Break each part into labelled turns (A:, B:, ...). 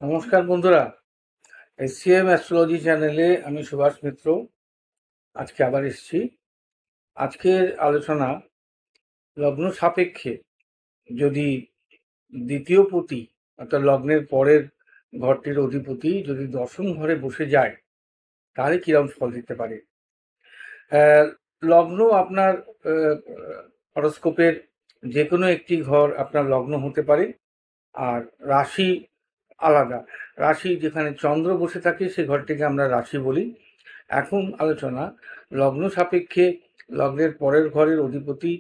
A: নমস্কার বন্ধুরা, SCM astrology চ্যানেলে আমি সুভাষ মিত্র আজকে আবার এসেছি। আজকের আলোচনা লগ্ন সাপেক্ষে যদি দ্বিতীয় পতি অর্থাৎ লগ্নের পরের ঘরটির অধিপতি যদি দশম ঘরে বসে যায় তাহলে কিরম ফল দিতে পারে। লগ্ন আপনার হরোস্কোপের যে কোনো একটি ঘর আপনার লগ্ন হতে পারে, আর রাশি আলাদা। রাশি যেখানে চন্দ্র বসে থাকে সে ঘরটিকে আমরা রাশি বলি। এখন আলোচনা লগ্ন সাপেক্ষে লগ্নের পরের ঘরের অধিপতি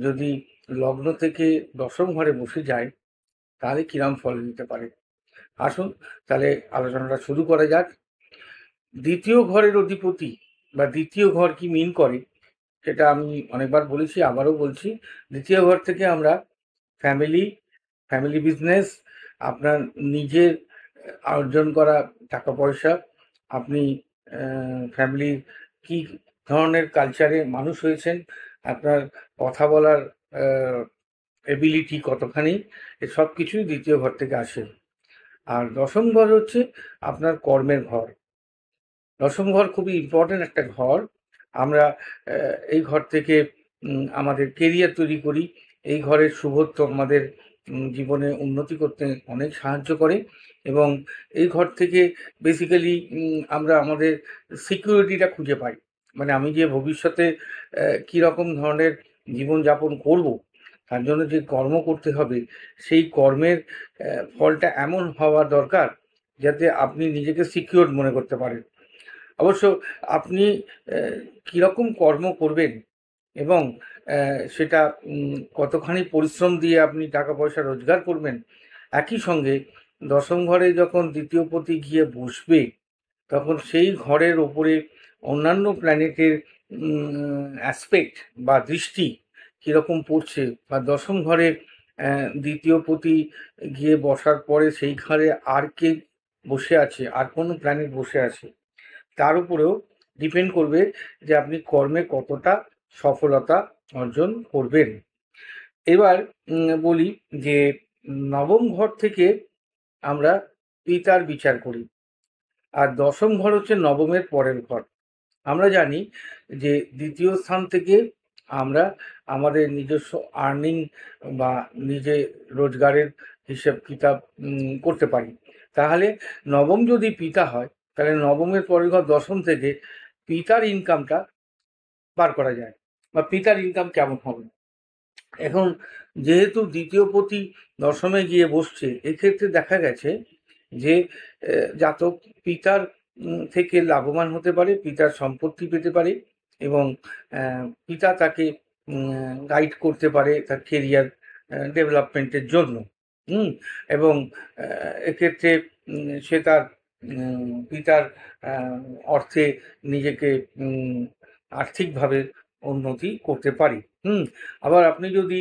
A: যদি লগ্ন থেকে দশম ঘরে বসে যায় তাহলে কিরম ফল দিতে পারে। আসুন তাহলে আলোচনাটা শুরু করা যাক। দ্বিতীয় ঘরের অধিপতি বা দ্বিতীয় ঘর কি মিন করে সেটা আমি অনেকবার বলেছি, আবারও বলছি। দ্বিতীয় ঘর থেকে আমরা ফ্যামিলি, ফ্যামিলি বিজনেস, আপনার নিজের অর্জন করা টাকা পয়সা, আপনি ফ্যামিলির কী ধরনের কালচারে মানুষ হয়েছেন, আপনার কথা বলার এবিলিটি কতখানি, এ সব কিছুই দ্বিতীয় ঘর থেকে আসে। আর দশম ঘর হচ্ছে আপনার কর্মের ঘর। দশম ঘর খুবই ইম্পর্ট্যান্ট একটা ঘর। আমরা এই ঘর থেকে আমাদের কেরিয়ার তৈরি করি। এই ঘরের শুভত্ব আমাদের জীবনে উন্নতি করতে অনেক সাহায্য করে, এবং এই ঘর থেকে বেসিক্যালি আমরা আমাদের সিকিউরিটিটা খুঁজে পাই। মানে আমি যে ভবিষ্যতে কীরকম ধরনের জীবনযাপন করব, তার জন্য যে কর্ম করতে হবে, সেই কর্মের ফলটা এমন হওয়া দরকার যাতে আপনি নিজেকে সিকিউরড মনে করতে পারেন। অবশ্য আপনি কীরকম কর্ম করবেন এবং সেটা কতখানি পরিশ্রম দিয়ে আপনি টাকা পয়সা রোজগার করবেন, একই সঙ্গে দশম ঘরে যখন দ্বিতীয় পতি গিয়ে বসবে তখন সেই ঘরের ওপরে অন্যান্য প্ল্যানেটের অ্যাসপেক্ট বা দৃষ্টি কীরকম পড়ছে, বা দশম ঘরে দ্বিতীয় পতি গিয়ে বসার পরে সেই ঘরে আর কে বসে আছে, আর কোনো প্ল্যানেট বসে আছে, তার উপরেও ডিপেন্ড করবে যে আপনি কর্মে কতটা সফলতা অর্জন করবেন। এবার বলি যে নবম ঘর থেকে আমরা পিতার বিচার করি, আর দশম ঘর হচ্ছে নবমের পরের ঘর। আমরা জানি যে দ্বিতীয় স্থান থেকে আমরা আমাদের নিজস্ব আর্নিং বা নিজে রোজগারের হিসেব কিতাব করতে পারি। তাহলে নবম যদি পিতা হয় তাহলে নবমের পরের ঘর দশম থেকে পিতার ইনকামটা বার করা যায়, বা পিতার ইনকাম কেমন হবে। এখন যেহেতু দ্বিতীয় পতি দশমে গিয়ে বসছে, এক্ষেত্রে দেখা গেছে যে জাতক পিতার থেকে লাভবান হতে পারে, পিতার সম্পত্তি পেতে পারে, এবং পিতা তাকে গাইড করতে পারে তার কেরিয়ার ডেভেলপমেন্টের জন্য। এবং এক্ষেত্রে সে তার পিতার অর্থে নিজেকে আর্থিকভাবে উন্নতি করতে পারে। আবার আপনি যদি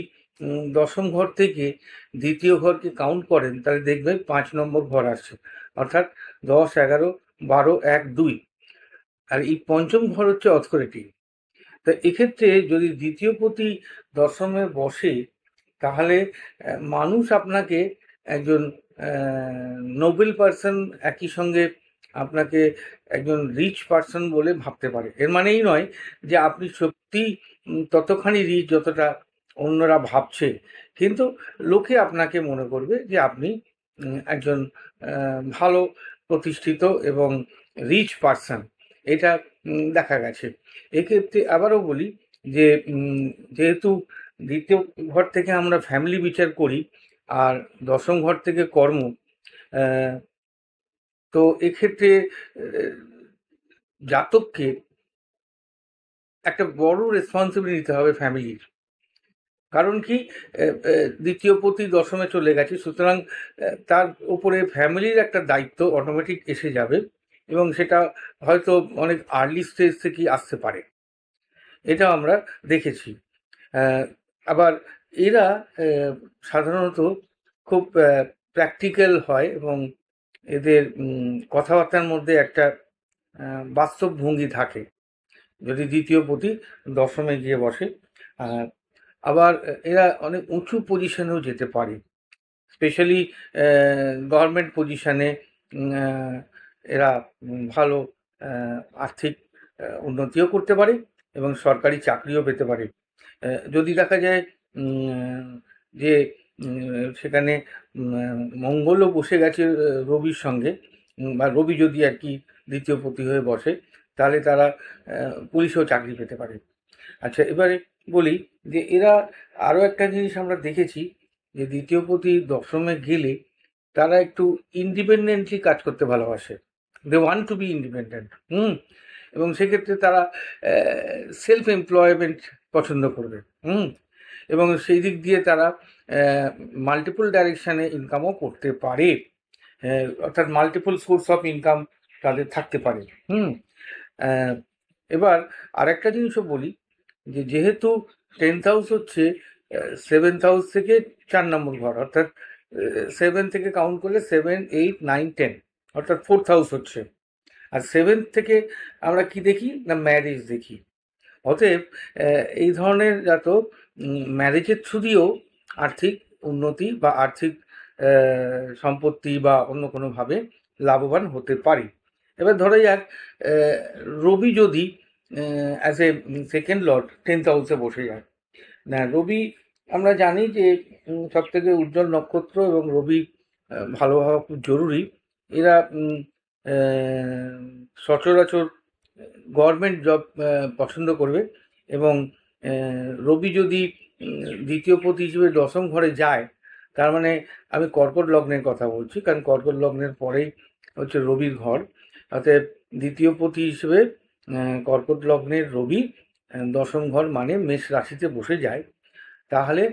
A: দশম ঘর থেকে দ্বিতীয় ঘরকে কাউন্ট করেন তাহলে দেখবেন 5 নম্বর ঘর আসছে, অর্থাৎ 10, 11, 12, 1, 2। আর এই পঞ্চম ঘর হচ্ছে অথরিটি। তা এক্ষেত্রে যদি দ্বিতীয় পতি দশমে বসে তাহলে মানুষ আপনাকে একজন নোবেল পারসন, একই সঙ্গে আপনাকে একজন রিচ পারসন বলে ভাবতে পারে। এর মানে এই নয় যে আপনি সত্যিই ততখানি রিচ যতটা অন্যরা ভাবছে, কিন্তু লোকে আপনাকে মনে করবে যে আপনি একজন ভালো প্রতিষ্ঠিত এবং রিচ পারসন। এটা দেখা গেছে। এক্ষেত্রে আবারও বলি যে যেহেতু দ্বিতীয় ঘর থেকে আমরা ফ্যামিলি বিচার করি আর দশম ঘর থেকে কর্ম, তো এক্ষেত্রে জাতককে একটা বড় রেসপন্সিবিলিটি নিতে হবে ফ্যামিলির। কারণ কি, দ্বিতীয় পতি দশমে চলে গেছে, সুতরাং তার উপরে ফ্যামিলির একটা দায়িত্ব অটোমেটিক এসে যাবে, এবং সেটা হয়তো অনেক আর্লি স্টেজ থেকেই আসতে পারে। এটা আমরা দেখেছি। আবার এরা সাধারণত খুব প্র্যাকটিক্যাল হয়, এবং এদের কথাবার্তার মধ্যে একটা বাস্তব ভঙ্গি থাকে যদি দ্বিতীয় পতি দশমে গিয়ে বসে। আবার এরা অনেক উঁচু পজিশনেও যেতে পারে। স্পেশালি গভর্নমেন্ট পজিশানে এরা ভালো আর্থিক উন্নতিও করতে পারে এবং সরকারি চাকরিও পেতে পারে। যদি দেখা যায় যে সেখানে মঙ্গলও বসে গেছে রবির সঙ্গে, বা রবি যদি আর কি দ্বিতীয় পতি হয়ে বসে, তাহলে তারা পুলিশেও চাকরি পেতে পারে। আচ্ছা, এবারে বলি যে এরা আরও একটা জিনিস আমরা দেখেছি যে দ্বিতীয় পতি দশমে গেলে তারা একটু ইন্ডিপেন্ডেন্টলি কাজ করতে ভালোবাসে। They want to be independent. এবং সেক্ষেত্রে তারা সেলফ এমপ্লয়মেন্ট পছন্দ করবে। এবং সেই দিক দিয়ে তারা মাল্টিপল ডাইরেকশানে ইনকামও করতে পারে, অর্থাৎ মাল্টিপল সোর্স অফ ইনকাম তাদের থাকতে পারে। এবার আরেকটা জিনিসও বলি যে যেহেতু 10th হাউস হচ্ছে 7th হাউস থেকে 4 নম্বর ঘর, অর্থাৎ 7 থেকে কাউন্ট করলে 7, 8, 9, 10, অর্থাৎ 4th হাউস হচ্ছে। আর 7 থেকে আমরা কি দেখি না, ম্যারেজ দেখি। অতএব এই ধরনের যত ম্যারেজের থ্রু দিয়েও আর্থিক উন্নতি বা আর্থিক সম্পত্তি বা অন্য কোনোভাবে লাভবান হতে পারি। এবার ধরা যাক রবি যদি as a second Lord 10th হাউসে বসে যায়। না, রবি আমরা জানি যে সবথেকে উজ্জ্বল নক্ষত্র এবং রবি ভালো হওয়া খুব জরুরি। এরা সচরাচর গভর্নমেন্ট জব পছন্দ করবে এবং রবি যদি দ্বিতীয় পতি হিসেবে দশম ঘরে যায়, তার মানে আমি কর্কট লগ্নের কথা বলছি, কারণ কর্কট লগ্নের পরেই হচ্ছে রবির ঘর। অর্থাৎ দ্বিতীয় পতি হিসেবে কর্কট লগ্নের রবি দশম ঘর মানে মেষ রাশিতে বসে যায়, তাহলে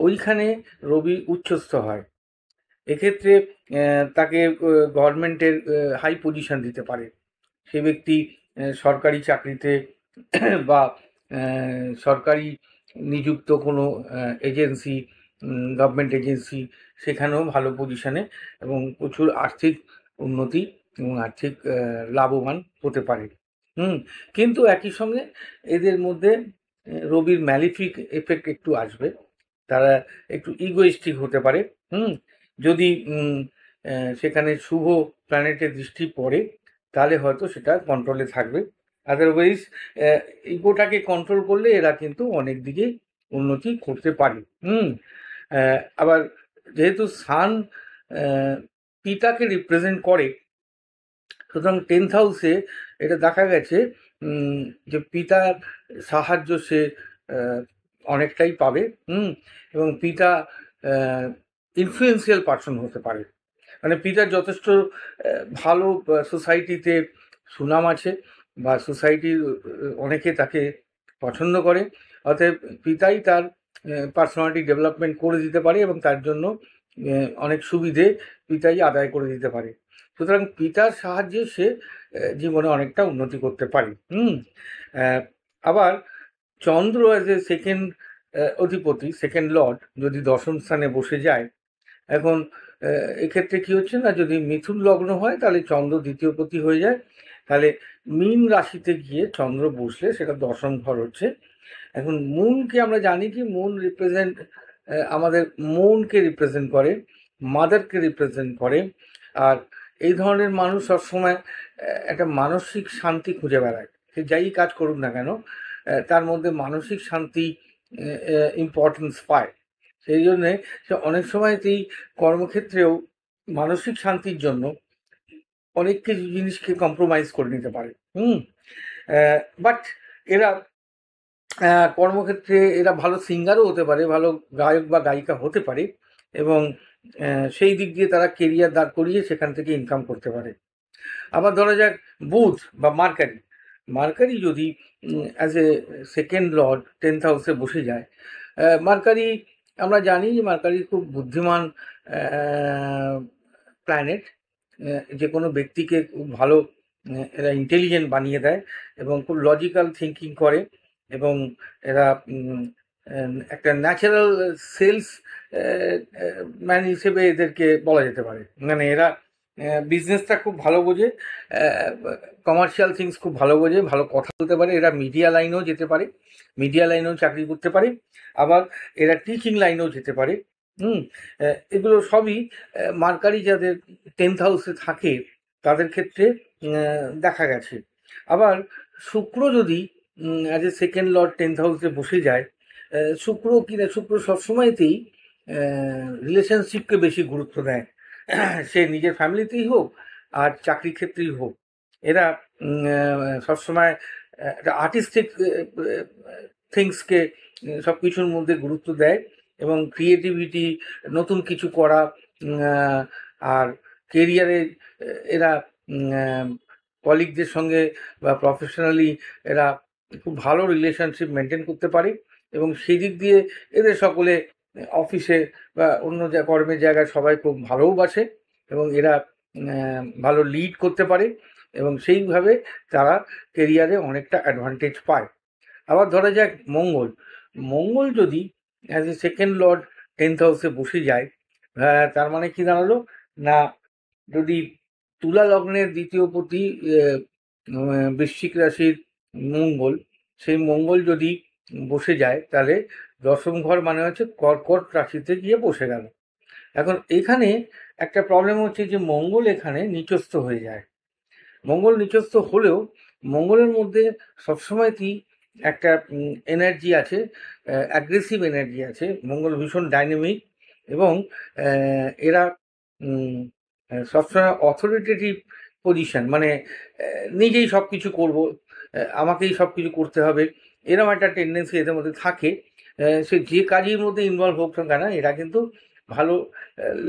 A: ওইখানে রবি উচ্চস্থ হয়। এক্ষেত্রে তাকে গভর্নমেন্টের হাই পজিশন দিতে পারে। সে ব্যক্তি সরকারি চাকরিতে বা সরকারি নিযুক্ত কোনো এজেন্সি, গভর্নমেন্ট এজেন্সি, সেখানেও ভালো পজিশনে এবং প্রচুর আর্থিক উন্নতি এবং আর্থিক লাভবান হতে পারে। কিন্তু একই সঙ্গে এদের মধ্যে রবির ম্যালিফিক এফেক্ট একটু আসবে। তারা একটু ইগোইস্টিক হতে পারে। যদি সেখানে শুভ প্ল্যানেটের দৃষ্টি পড়ে, তাহলে হয়তো সেটা কন্ট্রোলে থাকবে। আদারওয়াইজ ইগোটাকে কন্ট্রোল করলে এরা কিন্তু অনেক দিকেই উন্নতি করতে পারে। আবার যেহেতু সান পিতাকে রিপ্রেজেন্ট করে, সুতরাং 10th হাউসে এটা দেখা গেছে যে পিতার সাহায্য সে অনেকটাই পাবে। এবং পিতা ইনফ্লুয়েন্সিয়াল পার্সন হতে পারে, মানে পিতার যথেষ্ট ভালো সোসাইটিতে সুনাম আছে বা সোসাইটির অনেকে তাকে পছন্দ করে। অতএব পিতাই তার পার্সোনালিটি ডেভেলপমেন্ট করে দিতে পারে এবং তার জন্য অনেক সুবিধে পিতাই আদায় করে দিতে পারে। সুতরাং পিতার সাহায্যে সে জীবনে অনেকটা উন্নতি করতে পারে। আবার চন্দ্র অ্যাজ এ সেকেন্ড অধিপতি, সেকেন্ড লর্ড যদি দশম স্থানে বসে যায়, এখন এক্ষেত্রে কী হচ্ছে না, যদি মিথুন লগ্ন হয় তাহলে চন্দ্র দ্বিতীয় পতি হয়ে যায়, তাহলে মীন রাশিতে গিয়ে চন্দ্র বসলে সেটা দশম ঘর হচ্ছে। এখন মুনকে আমরা জানি কি, মুন রিপ্রেজেন্ট আমাদের মনকে রিপ্রেজেন্ট করে, মাদারকে রিপ্রেজেন্ট করে। আর এই ধরনের মানুষ সবসময় একটা মানসিক শান্তি খুঁজে বেড়ায়। সে যাই কাজ করুক না কেন, তার মধ্যে মানসিক শান্তি ইম্পর্টেন্স পায়। সেই জন্যে সে অনেক সময়তেই কর্মক্ষেত্রেও মানসিক শান্তির জন্য অনেক কিছু জিনিসকে কম্প্রোমাইজ করে নিতে পারে। বাট এরা কর্মক্ষেত্রে এরা ভালো সিঙ্গারও হতে পারে, ভালো গায়ক বা গায়িকা হতে পারে এবং সেই দিক দিয়ে তারা কেরিয়ার দাঁড় করিয়ে সেখান থেকে ইনকাম করতে পারে। আবার ধরা যাক বুধ বা মার্কারি, মার্কারি যদি as a second Lord 10th হাউসে বসে যায়, মার্কারি আমরা জানি যে মার্কারি খুব বুদ্ধিমান প্ল্যানেট। যে কোনো ব্যক্তিকে খুব ভালো এরা ইন্টেলিজেন্ট বানিয়ে দেয় এবং খুব লজিক্যাল থিঙ্কিং করে এবং এরা একটা ন্যাচারাল সেলস ম্যান হিসেবে এদেরকে বলা যেতে পারে। মানে এরা বিজনেসটা খুব ভালো বোঝে, কমার্শিয়াল থিংস খুব ভালো বোঝে, ভালো কথা বলতে পারে। এরা মিডিয়া লাইনেও যেতে পারে, মিডিয়া লাইনেও চাকরি করতে পারে, আবার এরা টিচিং লাইনেও যেতে পারে। হুম এগুলো সবই মার্কারি যাদের 10th হাউসে থাকে তাদের ক্ষেত্রে দেখা গেছে। আবার শুক্র যদি as a second Lord 10th হাউসে বসে যায়, শুক্র সবসময়তেই রিলেশনশিপকে বেশি গুরুত্ব দেয়। সে নিজের ফ্যামিলিতেই হোক আর চাকরি ক্ষেত্রেই হোক, এরা সবসময় একটা আর্টিস্টিক থিংসকে সব কিছুর মধ্যে গুরুত্ব দেয় এবং ক্রিয়েটিভিটি, নতুন কিছু করা, আর কেরিয়ারে এরা কলিগদের সঙ্গে বা প্রফেশনালি এরা খুব ভালো রিলেশনশিপ মেনটেন করতে পারে এবং সেই দিক দিয়ে এদের সকলে অফিসে বা অন্য কর্মের জায়গায় সবাই খুব ভালোবাসে এবং এরা ভালো লিড করতে পারে এবং সেইভাবে তারা কেরিয়ারে অনেকটা অ্যাডভান্টেজ পায়। আবার ধরা যাক মঙ্গল যদি as a second Lord 10th হাউসে বসে যায়, তার মানে কি দাঁড়ালো না, যদি তুলা লগ্নের দ্বিতীয় পতি বৃশ্চিক রাশির মঙ্গল, সেই মঙ্গল যদি বসে যায় তাহলে দশম ঘর মানে হচ্ছে কর্কট রাশিতে গিয়ে বসে গেল। এখন এখানে একটা প্রবলেম হচ্ছে যে মঙ্গল এখানে নিচস্থ হয়ে যায়। মঙ্গল নিচস্থ হলেও মঙ্গলের মধ্যে সবসময়তেই একটা এনার্জি আছে, অ্যাগ্রেসিভ এনার্জি আছে। মঙ্গল ভীষণ ডাইনামিক এবং এরা সবসময় অথরিটেটিভ পজিশন, মানে নিজেই সব কিছু করবো, আমাকেই সব কিছু করতে হবে, এরকম একটা টেন্ডেন্সি এদের মধ্যে থাকে। সে যে কাজের মধ্যে ইনভলভ হোক না কেন এরা কিন্তু ভালো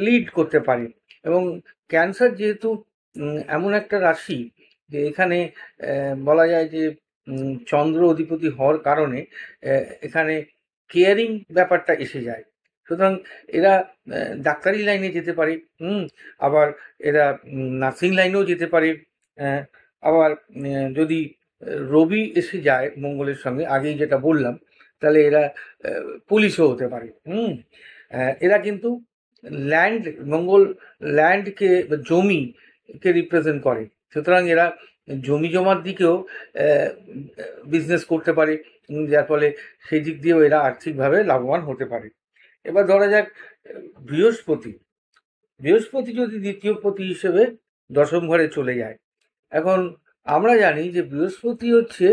A: লিড করতে পারে। এবং ক্যান্সার যেহেতু এমন একটা রাশি যে এখানে বলা যায় যে চন্দ্র অধিপতি হওয়ার কারণে এখানে কেয়ারিং ব্যাপারটা এসে যায়। সুতরাং এরা ডাক্তারি লাইনে যেতে পারে, আবার এরা নার্সিং লাইনেও যেতে পারে। আবার যদি রবি এসে যায় মঙ্গলের সঙ্গে, আগেই যেটা বললাম, তাহলে এরা পুলিশও হতে পারে। এরা কিন্তু মঙ্গল ল্যান্ডকে বা জমিকে রিপ্রেজেন্ট করে, সুতরাং এরা জমি জমার দিকেও বিজনেস করতে পারে, যার ফলে সেই দিক দিয়েও এরা আর্থিকভাবে লাভবান হতে পারে। এবার ধরা যাক বৃহস্পতি যদি দ্বিতীয় পতি হিসেবে দশম ঘরে চলে যায়। এখন আমরা জানি যে বৃহস্পতি হচ্ছে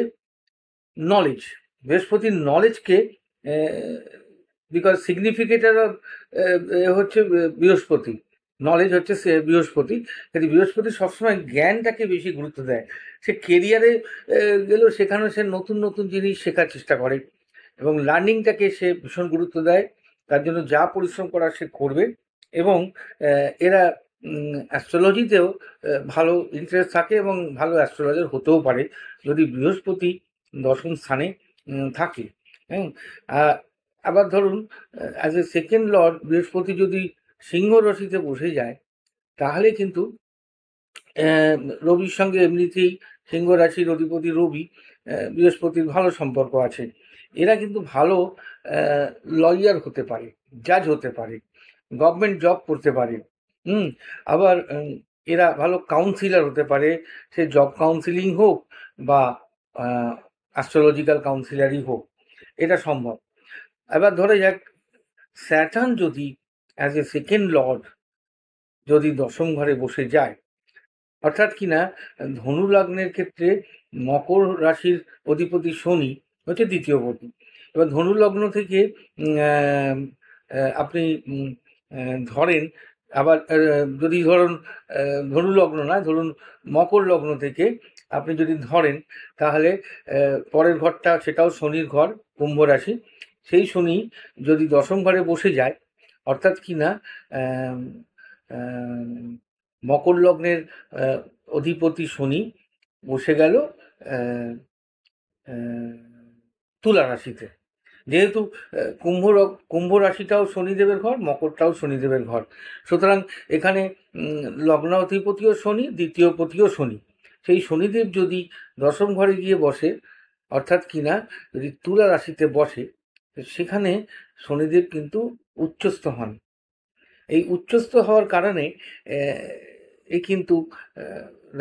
A: নলেজ, বৃহস্পতির নলেজকে বিকজ সিগনিফিকেটার অফ হচ্ছে বৃহস্পতি, নলেজ হচ্ছে সে বৃহস্পতি, কিন্তু বৃহস্পতি সবসময় জ্ঞানটাকে বেশি গুরুত্ব দেয়। সে কেরিয়ারে গেলেও সেখানেও সে নতুন নতুন জিনিস শেখার চেষ্টা করে এবং লার্নিংটাকে সে ভীষণ গুরুত্ব দেয়। তার জন্য যা পরিশ্রম করার সে করবে এবং এরা অ্যাস্ট্রোলজিতেও ভালো ইন্টারেস্ট থাকে এবং ভালো অ্যাস্ট্রোলজার হতেও পারে যদি বৃহস্পতি দশম স্থানে থাকে। হ্যাঁ, আবার ধরুন অ্যাজ এ সেকেন্ড লর্ড বৃহস্পতি যদি সিংহ রাশিতে বসে যায় তাহলে কিন্তু রবির সঙ্গে এমনিতেই সিংহ রাশির অধিপতি রবি, বৃহস্পতির ভালো সম্পর্ক আছে। এরা কিন্তু ভালো লয়ার হতে পারে, জাজ হতে পারে, গভর্নমেন্ট জব করতে পারে। আবার এরা ভালো কাউন্সিলর হতে পারে, সে জব কাউন্সিলিং হোক বা অ্যাস্ট্রোলজিক্যাল কাউন্সিলারই হোক, এটা সম্ভব। এবার ধরে যাক স্যাটার্ন যদি অ্যাজ এ সেকেন্ড লর্ড যদি দশম ঘরে বসে যায়, অর্থাৎ কিনা ধনু লগ্নের ক্ষেত্রে মকর রাশির অধিপতি শনি হচ্ছে দ্বিতীয় পতি। এবার ধনু লগ্ন থেকে আপনি ধরেন, আবার যদি ধরুন ধনু লগ্ন নয়, ধরুন মকর লগ্ন থেকে আপনি যদি ধরেন তাহলে পরের ঘরটা সেটাও শনির ঘর, কুম্ভ রাশি। সেই শনি যদি দশম ঘরে বসে যায়, অর্থাৎ কিনা মকর লগ্নের অধিপতি শনি বসে গেল তুলা রাশিতে। যেহেতু কুম্ভ রাশিটাও শনিদেবের ঘর, মকরটাও শনিদেবের ঘর, সুতরাং এখানে লগ্নাধিপতিও শনি, দ্বিতীয় পতিও শনি। সেই শনিদেব যদি দশম ঘরে গিয়ে বসে, অর্থাৎ কিনা যদি তুলা রাশিতে বসে, সেখানে শনিদেব কিন্তু উচ্চস্থ হন। এই উচ্চস্থ হওয়ার কারণে এ কিন্তু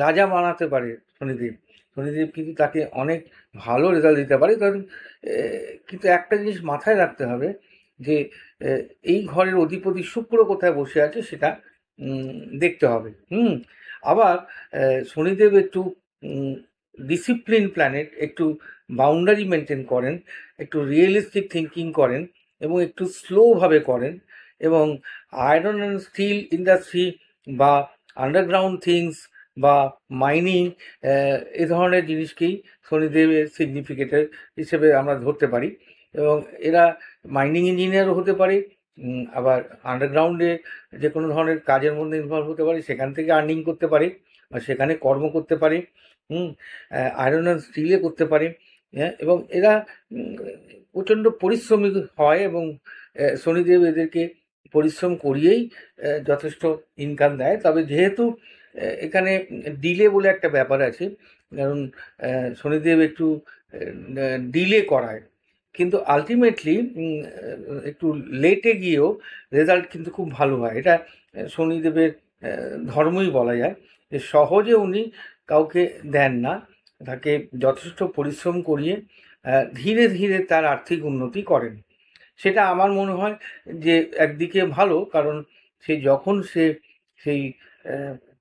A: রাজা বানাতে পারে শনিদেব। শনিদেব কিন্তু তাকে অনেক ভালো রেজাল্ট দিতে পারে। কারণ কিন্তু একটা জিনিস মাথায় রাখতে হবে যে এই ঘরের অধিপতি শুক্র কোথায় বসে আছে সেটা দেখতে হবে। আবার শনিদেব একটু ডিসিপ্লিন প্ল্যানেট, একটু বাউন্ডারি মেনটেন করেন, একটু রিয়েলিস্টিক থিঙ্কিং করেন এবং একটু স্লোভাবে করেন, এবং আয়রন অ্যান্ড স্টিল ইন্ডাস্ট্রি বা আন্ডারগ্রাউন্ড থিংস বা মাইনিং, এ ধরনের জিনিসকেই শনিদেবের সিগনিফিকেটর হিসেবে আমরা ধরতে পারি। এবং এরা মাইনিং ইঞ্জিনিয়ারও হতে পারে, আবার আন্ডারগ্রাউন্ডে যে কোনো ধরনের কাজের মধ্যে ইনভলভ হতে পারে, সেখান থেকে আর্নিং করতে পারে বা সেখানে কর্ম করতে পারে, আয়রন অ্যান্ড স্টিলে করতে পারে। হ্যাঁ, এবং এরা প্রচণ্ড পরিশ্রমী হয় এবং শনিদেব এদেরকে পরিশ্রম করিয়েই যথেষ্ট ইনকাম দেয়। তবে যেহেতু এখানে ডিলে বলে একটা ব্যাপার আছে, কারণ শনিদেব একটু ডিলে করায়, কিন্তু আলটিমেটলি একটু লেটে গিয়েও রেজাল্ট কিন্তু খুব ভালো হয়। এটা শনিদেবের ধর্মই বলা যায়, যে সহজে উনি কাউকে দেন না, তাকে যথেষ্ট পরিশ্রম করিয়ে ধীরে ধীরে তার আর্থিক উন্নতি করেন। সেটা আমার মনে হয় যে একদিকে ভালো, কারণ যখন সে সেই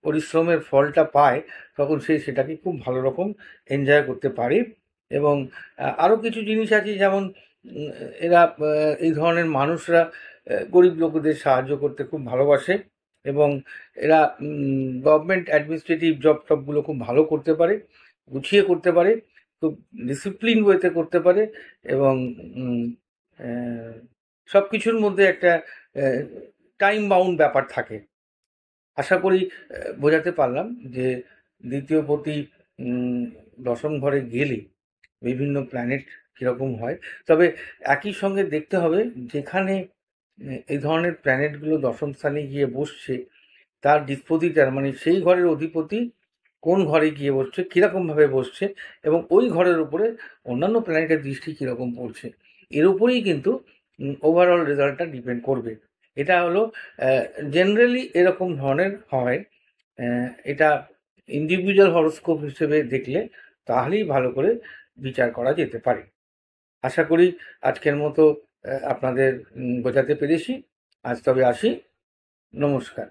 A: পরিশ্রমের ফলটা পায়, তখন সে সেটাকে খুব ভালো রকম এনজয় করতে পারে। এবং আরও কিছু জিনিস আছে, যেমন এরা এই ধরনের মানুষরা গরিব লোকদের সাহায্য করতে খুব ভালোবাসে, এবং এরা গভর্নমেন্ট অ্যাডমিনিস্ট্রেটিভ জব টবগুলো খুব ভালো করতে পারে, গুছিয়ে করতে পারে, খুব ডিসিপ্লিন ওয়েতে করতে পারে, এবং সব কিছুর মধ্যে একটা টাইম বাউন্ড ব্যাপার থাকে। আশা করি বোঝাতে পারলাম যে দ্বিতীয় পতি দশম ঘরে গেলে বিভিন্ন প্ল্যানেট কীরকম হয়। তবে একই সঙ্গে দেখতে হবে, যেখানে এই ধরনের প্ল্যানেটগুলো দশম স্থানে গিয়ে বসছে, তার ডিসপোজিটার মানে সেই ঘরের অধিপতি কোন ঘরে গিয়ে বসছে, কীরকমভাবে বসছে, এবং ওই ঘরের উপরে অন্যান্য প্ল্যানেটের দৃষ্টি কীরকম পড়ছে, এর উপরেই কিন্তু ওভারঅল রেজাল্টটা ডিপেন্ড করবে। এটা হলো জেনারেলি এরকম ধরনের হয়। এটা ইন্ডিভিজুয়াল হরোস্কোপ হিসেবে দেখলে তাহলেই ভালো করে বিচার করা যেতে পারে। আশা করি আজকের মতো আপনাদের বোঝাতে পেরেছি। আজ তবে আসি। নমস্কার।